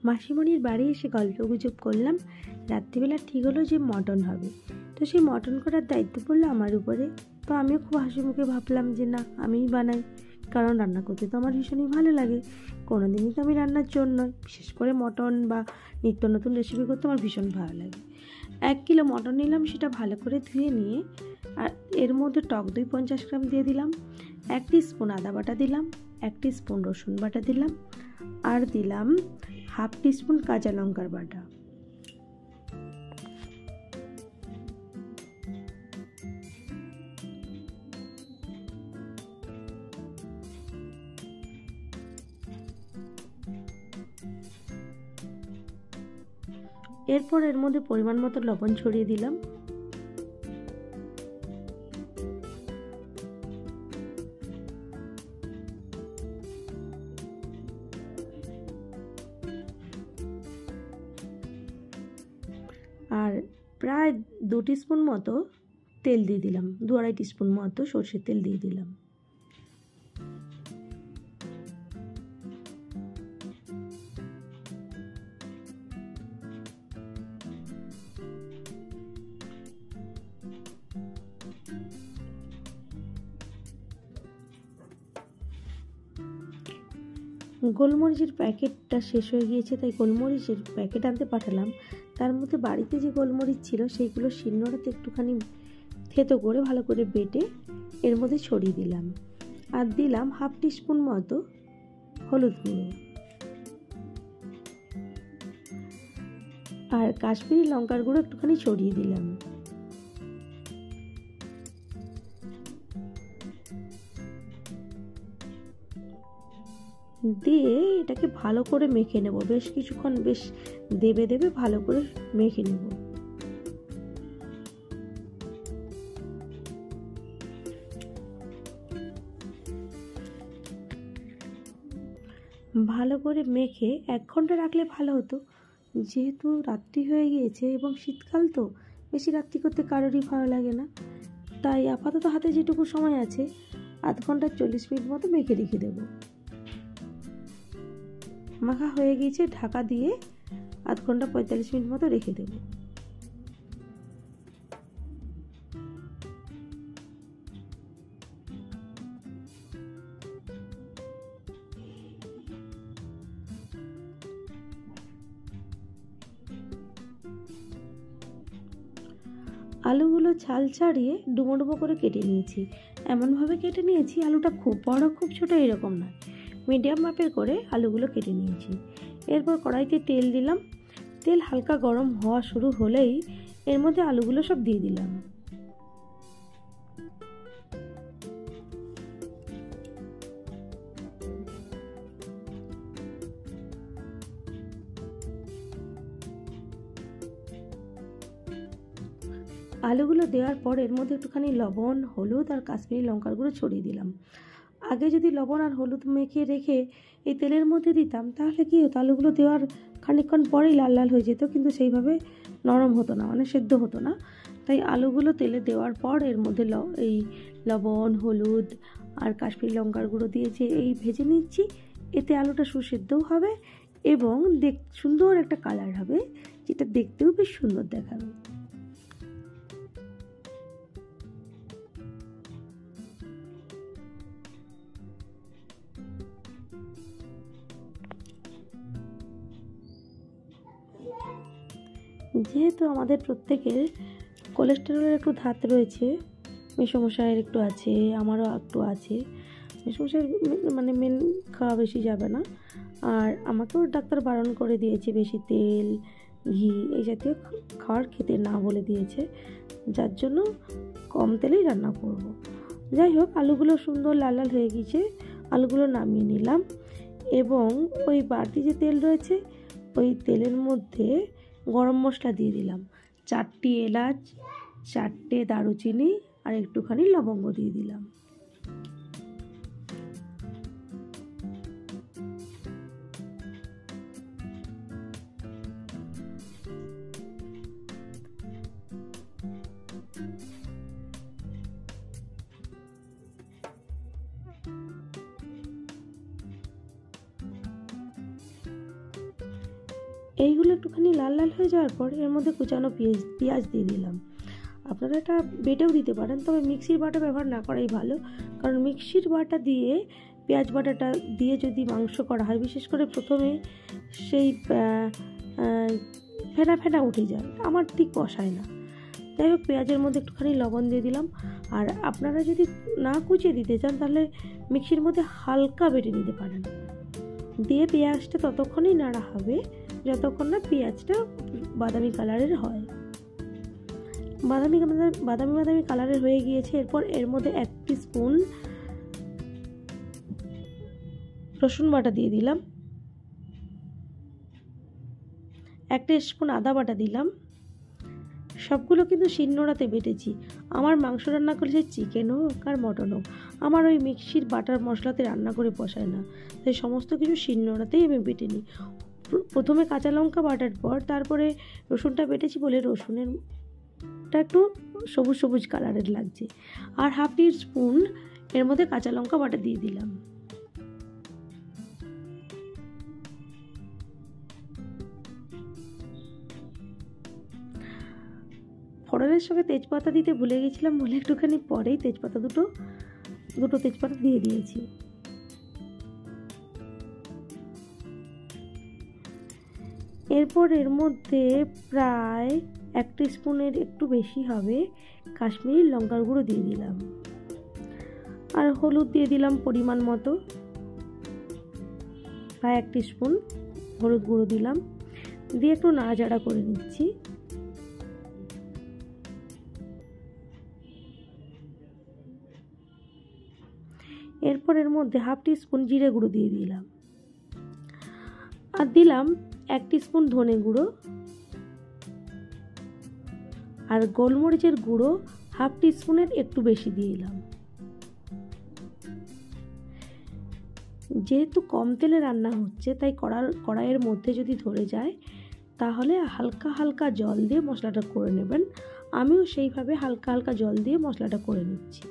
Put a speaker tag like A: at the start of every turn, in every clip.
A: মাসিমণির বাড়ি এসে গল্পগুজব করলাম। রাত্রিবেলা ঠিক হলো যে মটন হবে, তো সেই মটন করার দায়িত্ব পড়লো আমার উপরে। তো আমিও খুব হাসি মুখে ভাবলাম যে না, আমিই বানাই, কারণ রান্না করতে তো আমার ভীষণই ভালো লাগে। কোনোদিনই তো আমি রান্নার জন্য নয়, বিশেষ করে মটন বা নিত্য নতুন রেসিপি করতে আমার ভীষণ ভালো লাগে। 1 কিলো মটন নিলাম, সেটা ভালো করে ধুয়ে নিয়ে আর এর মধ্যে টক দই 50 গ্রাম দিয়ে দিলাম, 1 টিস্পুন আদা বাটা দিলাম, 1 টিস্পুন রসুন বাটা দিলাম, আর দিলাম 1/2 টিস্পুন কাঁচা লঙ্কার বাটা। এরপর এর মধ্যে পরিমাণ মতো লবণ ছড়িয়ে দিলাম। আর প্রায় 2 টিস্পুন মতো তেল দিয়ে দিলাম, 2-2.5 টিস্পুন মতো সর্ষের তেল দিয়ে দিলাম। গোলমরিচের প্যাকেটটা শেষ হয়ে গিয়েছে, তাই গোলমরিচের প্যাকেট আনতে পাঠালাম। তার মধ্যে বাড়িতে যে গোলমরিচ ছিল সেইগুলো শিলনোড়াতে একটুখানি থেতো করে ভালো করে বেটে এর মধ্যে ছড়িয়ে দিলাম। আর দিলাম 1/2 টিস্পুন মতো হলুদ গুঁড়ো, আর কাশ্মীরি লঙ্কার গুঁড়ো একটুখানি ছড়িয়ে দিলাম। দিয়ে এটাকে ভালো করে মেখে নেব, বেশ কিছুক্ষণ বেশ দেবে দেবে ভালো করে মেখে নেব। ভালো করে মেখে 1 ঘন্টা রাখলে ভালো হতো, যেহেতু রাত্রি হয়ে গিয়েছে এবং শীতকাল তো বেশি রাত্রি করতে কারোরই ভালো লাগে না, তাই আপাতত হাতে যেটুকু সময় আছে 1/2 ঘন্টা 40 মিনিট মতো মেখে রেখে দেবো। মাখা হয়ে গিয়েছে, ঢাকা দিয়ে 1/2 ঘন্টা 45 মিনিট মতো রেখে দেব। আলুগুলো ছাল ছাড়িয়ে ডুমো ডুমো করে কেটে নিয়েছি। এমনভাবে কেটে নিয়েছি আলুটা খুব বড় খুব ছোট এরকম নয়, মিডিয়াম মাপের করে আলুগুলো কেটে নিয়েছি। এরপর কড়াইতে তেল দিলাম। তেল হালকা গরম হওয়া শুরু হলেই এর মধ্যে আলুগুলো সব দিয়ে দিলাম। আলুগুলো দেওয়ার পর এর মধ্যে একটুখানি লবণ, হলুদ আর কাশ্মীরি লঙ্কার গুঁড়ো ছড়িয়ে দিলাম। আগে যদি লবণ আর হলুদ মেখে রেখে এই তেলের মধ্যে দিতাম তাহলে কী হতো, আলুগুলো দেওয়ার খানিকক্ষণ পরেই লাল লাল হয়ে যেত, কিন্তু সেইভাবে নরম হতো না, মানে সেদ্ধ হতো না। তাই আলুগুলো তেলে দেওয়ার পর এর মধ্যে এই লবণ, হলুদ আর কাশ্মীরি লঙ্কার গুঁড়ো দিয়ে যে এই ভেজে নিচ্ছি, এতে আলুটা সুসেদ্ধও হবে এবং সুন্দর একটা কালার হবে, যেটা দেখতেও বেশ সুন্দর দেখাবে। যেহেতু আমাদের প্রত্যেকের কোলেস্টেরলের একটু ধাত রয়েছে, মেসোমশাইয়ের একটু আছে, আমারও একটু আছে। মেসোমশাইয়ের মানে মেন খাওয়া বেশি যাবে না, আর আমাকেও ডাক্তার বারণ করে দিয়েছে বেশি তেল, ঘি এই জাতীয় খাবার খেতে না বলে দিয়েছে, যার জন্য কম তেলেই রান্না করব। যাই হোক, আলুগুলো সুন্দর লাল লাল হয়ে গিয়েছে, আলুগুলো নামিয়ে নিলাম এবং ওই বাড়তি যে তেল রয়েছে ওই তেলের মধ্যে গরম মশলা দিয়ে দিলাম, 4টি এলাচ, 4টে দারুচিনি আর একটুখানি লবঙ্গ দিয়ে দিলাম। এইগুলো একটুখানি লাল লাল হয়ে যাওয়ার পর এর মধ্যে কুচানো পেঁয়াজ দিয়ে দিলাম। আপনারা এটা বেটেও দিতে পারেন, তবে মিক্সির বাটা ব্যবহার না করাই ভালো, কারণ মিক্সির বাটা দিয়ে পেঁয়াজ বাটাটা দিয়ে যদি মাংস করা হয়, বিশেষ করে প্রথমে সেই ফেনা ফেনা উঠে যায়, আমার ঠিক পোষায় না। যাই হোক, পেঁয়াজের মধ্যে একটুখানি লবণ দিয়ে দিলাম। আর আপনারা যদি না কুচিয়ে দিতে চান তাহলে মিক্সির মধ্যে হালকা বেটে নিতে পারেন। দিয়ে পেঁয়াজটা ততক্ষণই নাড়া হবে যতক্ষণ না পেঁয়াজটা বাদামি কালারের হয়। বাদামি কালারের হয়ে গিয়েছে। এরপর এর মধ্যে 1 টিস্পুন রসুন বাটা দিয়ে দিলাম, 1 টিস্পুন আদা বাটা দিলাম। সবগুলো কিন্তু শিলনোড়াতে বেটেছি। আমার মাংস রান্না করলে চিকেন হোক আর মটন হোক, আমার ওই মিক্সির বাটার মশলাতে রান্না করে পোষায় না, তাই সমস্ত কিছু শিলনোড়াতেই আমি বেটে নিই। প্রথমে কাঁচা লঙ্কা বাটার পর তারপরে রসুনটা বেটেছি বলে রসুনেরটা একটু সবুজ সবুজ কালারের লাগছে। আর 1/2 টিস্পুন এর মধ্যে কাঁচা লঙ্কা বাটা দিয়ে দিলাম। ফোড়নের সঙ্গে তেজপাতা দিতে ভুলে গেছিলাম বলে একটুখানি পরেই তেজপাতা দুটো তেজপাতা দিয়ে দিয়েছি। এরপর এর মধ্যে প্রায় 1 টিস্পুনের একটু বেশি হবে কাশ্মীরি লঙ্কার গুঁড়ো দিয়ে দিলাম। আর হলুদ দিয়ে দিলাম পরিমাণ মতো, প্রায় 1 টিস্পুন হলুদ গুঁড়ো দিলাম। দিয়ে একটু নাড়াচাড়া করে নিচ্ছি। এরপর এর মধ্যে 1/2 টিস্পুন জিরে গুঁড়ো দিয়ে দিলাম। আর দিলাম 1 টিস্পুন ধনে গুঁড়ো। আর গোলমরিচের গুঁড়ো 1/2 টিস্পুনের একটু বেশি দিয়ে দিলাম। যেহেতু কম তেলে রান্না হচ্ছে, তাই কড়াইয়ের মধ্যে যদি ধরে যায় তাহলে হালকা হালকা জল দিয়ে মশলাটা করে নেবেন। আমিও সেইভাবে হালকা হালকা জল দিয়ে মশলাটা করে নিচ্ছি।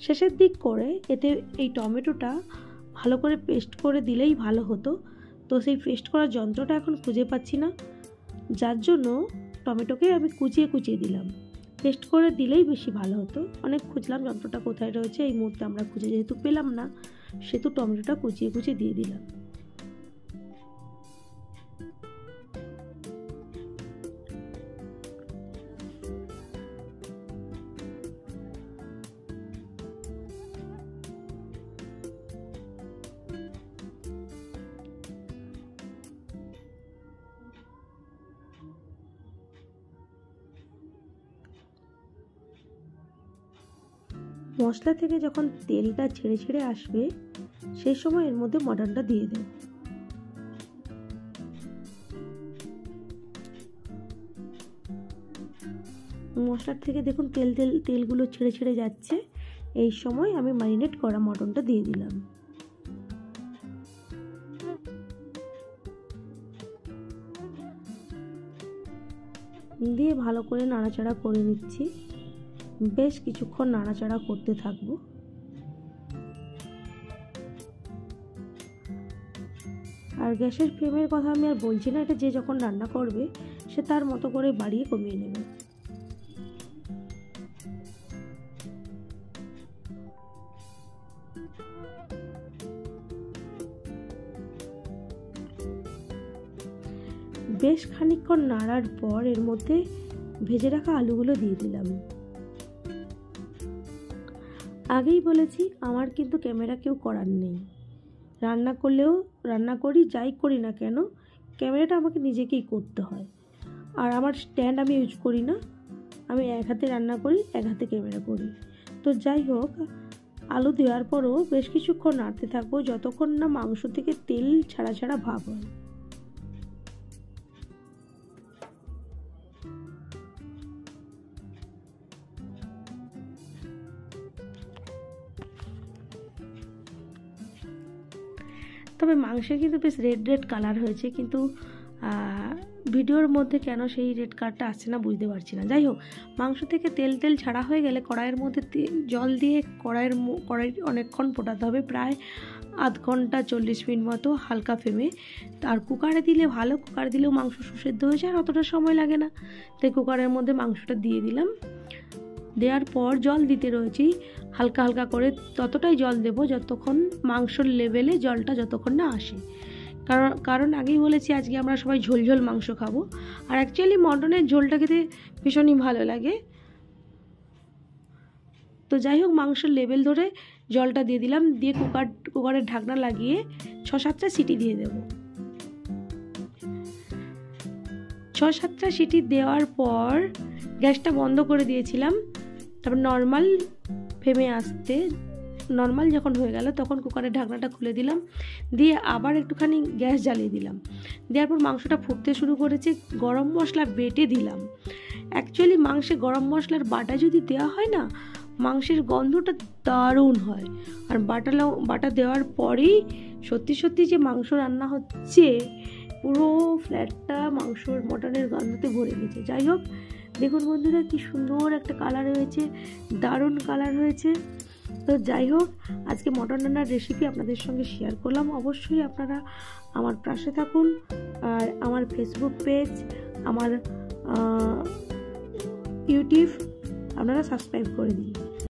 A: শেষের দিক করে এতে এই টমেটোটা ভালো করে পেস্ট করে দিলেই ভালো হতো, তো সেই পেস্ট করার যন্ত্রটা এখন খুঁজে পাচ্ছি না, যার জন্য টমেটোকে আমি কুচিয়ে দিলাম। পেস্ট করে দিলেই বেশি ভালো হতো। অনেক খুঁজলাম যন্ত্রটা কোথায় রয়েছে, এই মুহূর্তে আমরা খুঁজে যেহেতু পেলাম না, সেহেতু টমেটোটা কুচিয়ে দিয়ে দিলাম। মশলা থেকে যখন তেলটা ছেড়ে আসবে, সেই সময় এর মধ্যে মটনটা দিয়ে দেব। মশলার থেকে দেখুন তেলগুলো ছেড়ে যাচ্ছে। এই সময় আমি ম্যারিনেট করা মটনটা দিয়ে দিলাম। দিয়ে ভালো করে নাড়াচাড়া করে নিচ্ছি। বেশ কিছুক্ষণ নাড়াচাড়া করতে থাকবো। আর গ্যাসের ফ্লেমের কথা আমি আর বলছি না, এটা যে যখন রান্না করবে সে তার মতো করে বাড়িয়ে কমিয়ে নেবে। বেশ খানিকক্ষণ নাড়ার পর এর মধ্যে ভেজে রাখা আলুগুলো দিয়ে দিলাম। আগেই বলেছি, আমার কিন্তু ক্যামেরা কেউ করার নেই। রান্না করি যাই করি না কেন, ক্যামেরাটা আমাকে নিজেকেই করতে হয়। আর আমার স্ট্যান্ড আমি ইউজ করি না, আমি এক হাতে রান্না করি, এক হাতে ক্যামেরা করি। তো যাই হোক, আলু দেওয়ার পরও বেশ কিছুক্ষণ নাড়তে থাকবো যতক্ষণ না মাংস থেকে তেল ছাড়া ভাব হয়। তবে মাংসে কিন্তু বেশ রেড কালার হয়েছে, কিন্তু ভিডিওর মধ্যে কেন সেই রেড কালারটা আসছে না বুঝতে পারছি না। যাই হোক, মাংস থেকে তেল ছাড়া হয়ে গেলে কড়াইয়ের মধ্যে জল দিয়ে কড়াই অনেকক্ষণ ফোটাতে হবে, প্রায় আধ ঘন্টা 40 মিনিট মতো হালকা ফ্লেমে। আর কুকারে দিলে ভালো, কুকারে দিলেও মাংস সুসেদ্ধ হয়ে যায় আর অতটা সময় লাগে না। তাই কুকারের মধ্যে মাংসটা দিয়ে দিলাম। দেওয়ার পর জল দিতে রয়েছি হালকা হালকা করে, ততটাই জল দেব যতক্ষণ মাংসর লেভেলে জলটা যতক্ষণ না আসে। কারণ আগেই বলেছি আজকে আমরা সবাই ঝোল ঝোল মাংস খাবো, আর অ্যাকচুয়ালি মটনের ঝোলটা খেতে ভীষণই ভালো লাগে। তো যাই হোক, মাংসের লেভেল ধরে জলটা দিয়ে দিলাম, দিয়ে কুকারের ঢাকনা লাগিয়ে 6-7টা সিটি দিয়ে দেব। 6-7টা সিটি দেওয়ার পর গ্যাসটা বন্ধ করে দিয়েছিলাম। তারপর নর্মাল ফ্লেমে আসতে, নর্মাল যখন হয়ে গেল তখন কুকারের ঢাকনাটা খুলে দিলাম, দিয়ে আবার একটুখানি গ্যাস জ্বালিয়ে দিলাম। দেওয়ার পর মাংসটা ফুটতে শুরু করেছে। গরম মশলা বেটে দিলাম। অ্যাকচুয়ালি মাংসে গরম মশলার বাটা যদি দেওয়া হয় না, মাংসের গন্ধটা দারুণ হয়। আর বাটা দেওয়ার পরেই সত্যি সত্যি যে মাংস রান্না হচ্ছে, পুরো ফ্ল্যাটটা মাংসর মটনের গন্ধতে ভরে গেছে। যাই হোক, দেখুন বন্ধুরা কি সুন্দর একটা কালার হয়েছে, দারুণ কালার হয়েছে। তো যাই হোক, আজকে মটন রান্নার রেসিপি আপনাদের সঙ্গে শেয়ার করলাম। অবশ্যই আপনারা আমার পাশে থাকুন, আর আমার ফেসবুক পেজ, আমার ইউটিউব আপনারা সাবস্ক্রাইব করে দিন।